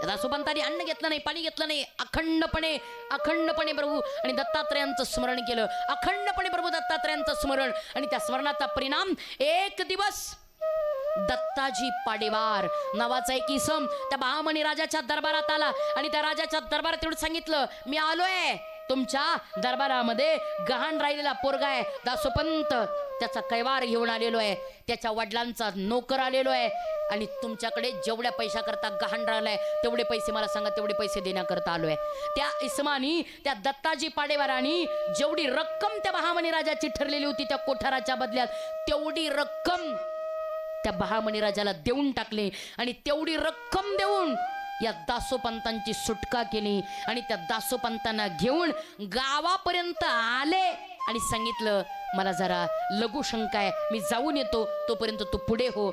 दासोपंतांनी अन्न घेतलं नाही, पाणी घेतलं नाही, अखंडपणे प्रभू आणि दत्तात्रयांचं स्मरण केलं. अखंडपणे प्रभू दत्तात्रयांचं स्मरण, आणि त्या स्मरणाचा परिणाम एक दिवस दत्ताजी पाडेवार नावाचा एक इसम त्या बहामणी राजाच्या दरबारात आला. आणि त्या राजाच्या दरबारात एवढं सांगितलं, मी आलोय, तुमच्या दरबारामध्ये गहाण राहिलेला पोरगा आहे दासोपंत, त्याचा कैवार घेऊन आलेलो आहे, त्याच्या वडिलांचा नोकर आलेलो आहे आणि तुमच्याकडे जेवढ्या पैसा करता गहाण राहिलाय तेवढे पैसे मला सांगा, तेवढे पैसे देण्याकरता आलोय. त्या इसमानी, त्या दत्ताजी पाडेवारांनी जेवढी रक्कम त्या बहामनी राजाची ठरलेली होती त्या कोठाराच्या बदल्यात, तेवढी रक्कम त्या बहामनी राजाला देऊन टाकले आणि तेवढी रक्कम देऊन या दासोपंतांची सुटका केली आणि त्या दासोपंतांना घेऊन गावापर्यंत आले आणि सांगितलं मला जरा लघुशंका आहे, मी जाऊन येतो, तोपर्यंत तू पुढे हो.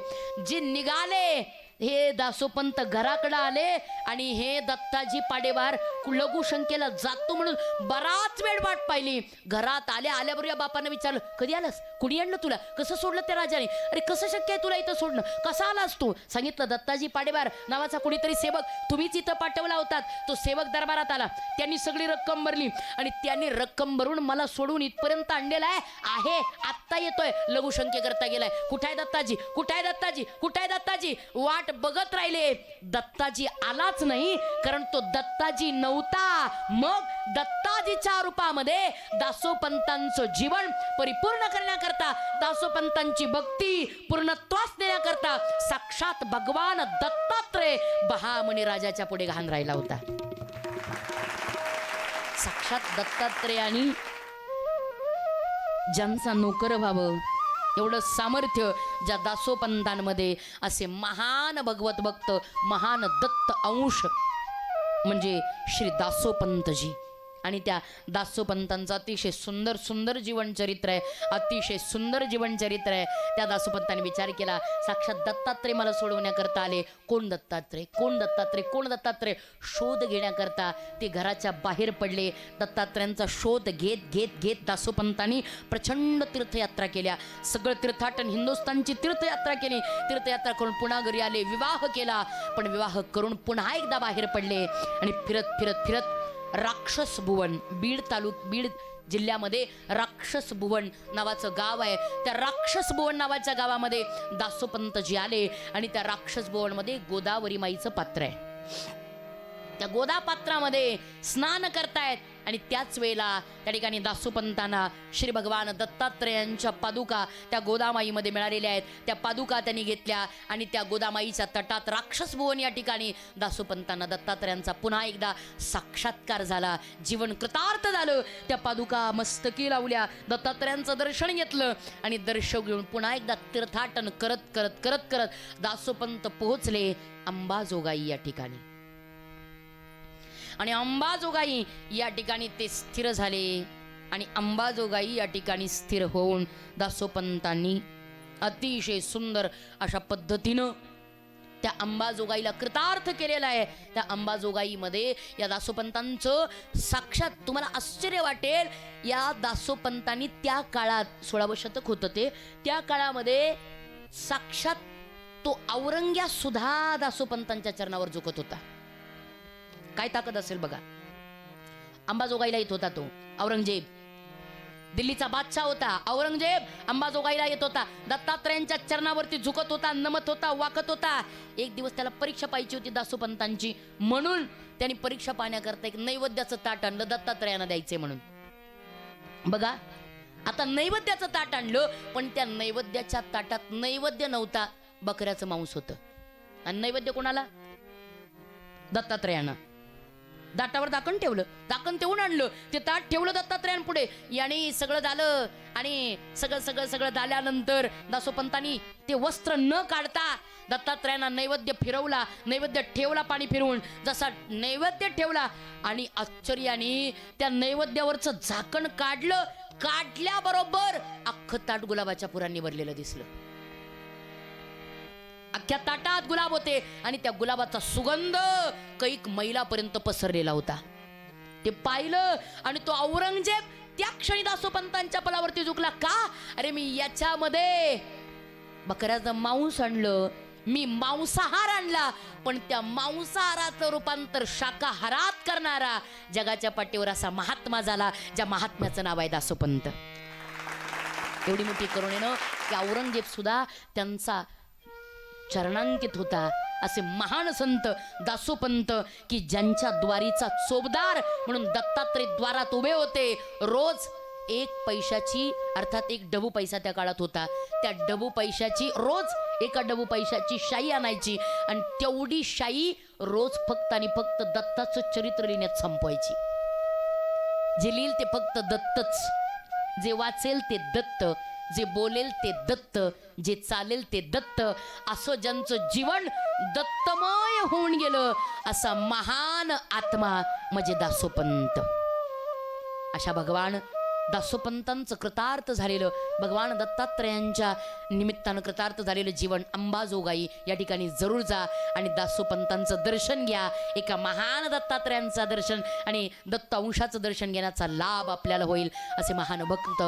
जे निघाले हे दासोपंत घराकडे आले आणि हे दत्ताजी पाडेवार लघुशंकेला जातो म्हणून बराच वेळ वाट पाहिली. घरात आल्याबरोबर या बापानं विचारलं कधी आलास, कुणी आणलं तुला, कसं सोडलं त्या राजाने, अरे कसं शक्य आहे तुला इथं सोडणं, कसा आलास तू. सांगितलं दत्ताजी पाडेवार नावाचा कुणीतरी सेवक तुम्हीच इथं पाठवला होतात, तो सेवक दरबारात आला, त्यांनी सगळी रक्कम भरली आणि त्यांनी रक्कम भरून मला सोडून इथपर्यंत आणलेला आहे, आत्ता येतोय, लघुशंके करता गेलाय, कुठाय दत्ताजी, कुठाय दत्ताजी, कुठाय दत्ताजी. वाट बघत राहिले, दत्ताजी आलाच नाही, कारण तो दत्ताजी नव्हता. मग दत्ताजीच्या रूपामध्ये दासोपंतांचं जीवन परिपूर्ण करण्याकरता, दासोपंतांची भक्ती पूर्णत्वास देण्याकरता साक्षात भगवान दत्तात्रय बहामनी राजाच्या पुढे गहाण राहिला होता. साक्षात दत्तात्रयाने ज्यांचा नोकर व्हावं एवढं सामर्थ्य ज्या दासोपंतांमध्ये, असे महान भगवत भक्त, महान दत्त अंश म्हणजे श्री दासोपंतजी. आणि त्या दासोपंतांचं अतिशय सुंदर सुंदर जीवनचरित्र आहे, अतिशय सुंदर जीवनचरित्र आहे. त्या दासोपंतांनी विचार केला साक्षात दत्तात्रय मला सोडवण्याकरता आले, कोण दत्तात्रय, कोण दत्तात्रय, कोण दत्तात्रय. शोध घेण्याकरता ते घराच्या बाहेर पडले. दत्तात्रयांचा शोध घेत घेत घेत दासोपंतांनी प्रचंड तीर्थयात्रा केल्या, सगळं तीर्थाटन हिंदुस्थानची तीर्थयात्रा केली. तीर्थयात्रा करून पुन्हा घरी आले, विवाह केला, पण विवाह करून पुन्हा एकदा बाहेर पडले आणि फिरत फिरत फिरत राक्षस भुवन, बीड जिल्ह्यामध्ये राक्षस भुवन नावाचं गाव आहे, त्या राक्षस भुवन नावाच्या गावामध्ये दासोपंतजी आले आणि त्या राक्षस भुवनमध्ये गोदावरी माईचं पात्र आहे. त्या गोदा पात्रामध्ये स्नान करतायत आणि त्याच वेळेला त्या ठिकाणी दासोपंतांना श्री भगवान दत्तात्रयांच्या पादुका त्या गोदामाईमध्ये मिळालेल्या आहेत. त्या पादुका त्यांनी घेतल्या आणि त्या गोदामाईच्या तटात राक्षस भुवन या ठिकाणी दासोपंतांना दत्तात्रयांचा पुन्हा एकदा साक्षात्कार झाला, जीवन कृतार्थ झालं. त्या पादुका मस्तकी लावल्या, दत्तात्रयांचं दर्शन घेतलं आणि दर्शन घेऊन पुन्हा एकदा तीर्थाटन करत करत करत करत दासोपंत पोहोचले अंबाजोगाई या ठिकाणी. आणि अंबाजोगाई या ठिकाणी ते स्थिर झाले आणि अंबाजोगाई या ठिकाणी स्थिर होऊन दासोपंतांनी अतिशय सुंदर अशा पद्धतीनं त्या अंबाजोगाईला कृतार्थ केलेला आहे. त्या अंबाजोगाईमध्ये या दासोपंतांचं साक्षात, तुम्हाला आश्चर्य वाटेल, या दासोपंतांनी त्या काळात 16वं शतक होतं ते, त्या काळामध्ये साक्षात तो औरंग्या सुद्धा दासोपंतांच्या चरणावर झुकत होता. काय ताकद असेल बघा. अंबाजोगाईला येत होता तो औरंगजेब, दिल्लीचा बादशाह होता औरंगजेब, अंबाजोगाईला येत होता, दत्तात्रयांच्या चरणावरती झुकत होता, नमत होता, वाकत होता. एक दिवस त्याला परीक्षा पाहिजे होती दासोपंतांची, म्हणून त्यांनी परीक्षा पाहण्याकरता एक नैवेद्याचं ताट आणलं, दत्तात्रयांना द्यायचे म्हणून. बघा, आता नैवेद्याचं ताट आणलं, पण त्या नैवेद्याच्या ताटात नैवेद्य नव्हता, बकऱ्याचं मांस होतं. आणि नैवेद्य कोणाला? दत्तात्रयांना. दाटावर दाकण ठेवलं, दाकण ठेवून आणलं, ते ताट ठेवलं दत्तात्रयांपुढे. याने सगळं झालं आणि सगळं सगळं सगळं झाल्यानंतर दासोपंतांनी ते वस्त्र न काढता दत्तात्रयांना नैवेद्य फिरवला, नैवेद्य ठेवला पाणी फिरवून. जसा नैवेद्य ठेवला आणि आश्चर्याने त्या नैवेद्यावरचं झाकण काढलं, काढल्याबरोबर अख्खं ताट गुलाबाच्या फुलांनी भरलेलं दिसलं. अख्ख्या ताटात गुलाब होते आणि त्या गुलाबाचा सुगंध कैक मैलापर्यंत पसरलेला होता. ते पाहिलं आणि तो औरंगजेब त्या क्षणी दासोपंतांच्या पलावरती झुकला. का? अरे मी याच्यामध्ये बकऱ्याचं मांस आणलं, मी मांसाहार आणला, पण त्या मांसाहाराचं रूपांतर शाकाहारात करणारा जगाच्या पाठीवर असा महात्मा झाला, ज्या महात्म्याचं नाव आहे दासोपंत. एवढी मोठी करुणेनं की औरंगजेब सुद्धा त्यांचा चरणांकित होता असे महान संत दासोपंत की ज्यांच्या द्वारीचा चोपदार म्हणून दत्तात्रय द्वारात उभे होते. रोज 1 पैशाची अर्थात 1 डबू पैसा त्या काळात होता, त्या डबू पैशाची रोज 1 डबू पैशाची शाई आणायची आणि तेवढी शाई रोज फक्त आणि फक्त दत्ताचं चरित्र लिहिण्यात संपवायची. जे लिहिल ते फक्त दत्तच, जे वाचेल ते दत्त, जे बोलेल ते दत्त, जे चालेल ते दत्त, असं ज्यांचं जीवन दत्तमय होऊन गेलं असा महान आत्मा म्हणजे दासोपंत. अशा भगवान दासोपंतांचं कृतार्थ झालेलं, भगवान दत्तात्रयांच्या निमित्तानं कृतार्थ झालेलं जीवन अंबाजोगाई या ठिकाणी जरूर जा आणि दासोपंतांचं दर्शन घ्या. एका महान दत्तात्रयांचं दर्शन आणि दत्त अंशाचं दर्शन घेण्याचा लाभ आपल्याला होईल. असे महान भक्त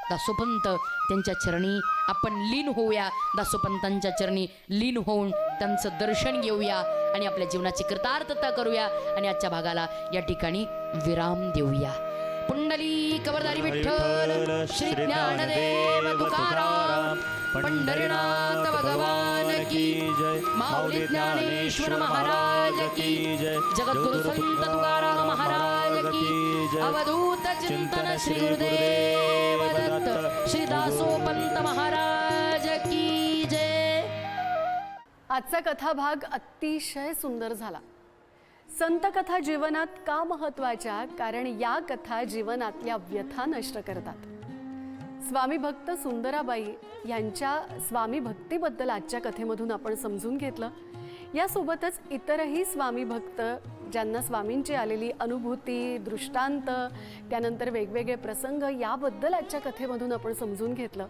दासोपंत त्यांच्या चरणी आपण लीन होऊया. दासोपंतांच्या चरणी लीन होऊन त्यांचं दर्शन घेऊया आणि आपल्या जीवनाची कृतार्थता करूया आणि आजच्या भागाला या ठिकाणी विराम देऊया. पुंडली कवरधारी विठ्ठल श्री ज्ञानदेव तुकाराम पंढरीनाथ भगवान की जय. माऊली ज्ञानेश्वर महाराज की जय. जगद्गुरु संत तुकाराम महाराज की जय. अवधूत चिंतन श्री गुरुदेव दत्त श्री दासोपंत महाराज की जय. आजचा कथाभाग अतिशय सुंदर झाला. संत कथा जीवनात का महत्त्वाच्या? कारण या कथा जीवनातल्या व्यथा नष्ट करतात. स्वामी भक्त सुंदराबाई यांच्या स्वामी भक्तीबद्दल आजच्या कथेमधून आपण समजून घेतलं. यासोबतच इतरही स्वामी भक्त ज्यांना स्वामींची आलेली अनुभूती, दृष्टांत, त्यानंतर वेगवेगळे प्रसंग याबद्दल आजच्या कथेमधून आपण समजून घेतलं.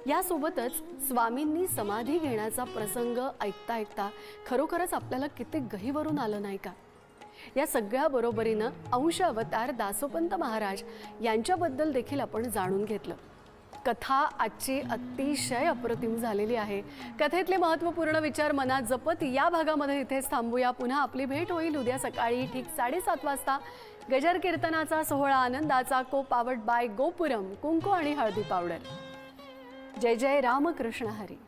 यासोबतच स्वामींनी समाधी घेण्याचा प्रसंग ऐकता ऐकता खरोखरच आपल्याला किती गहिवरून आलं नाही का? या सगळ्या बरोबरीनं अंश अवतार दासोपंत महाराज यांच्याबद्दल देखील आपण जाणून घेतलं. कथा आजची अतिशय अप्रतिम झालेली आहे. कथेतले महत्त्वपूर्ण विचार मनात जपत या भागामध्ये इथेच थांबूया. पुन्हा आपली भेट होईल उद्या सकाळी ठीक 7:30 वाजता. गजर कीर्तनाचा सोहळा, आनंदाचा कोप पावड बाय गोपुरम कुंकू आणि हळदी पावडर. जय जय रामकृष्ण हरी.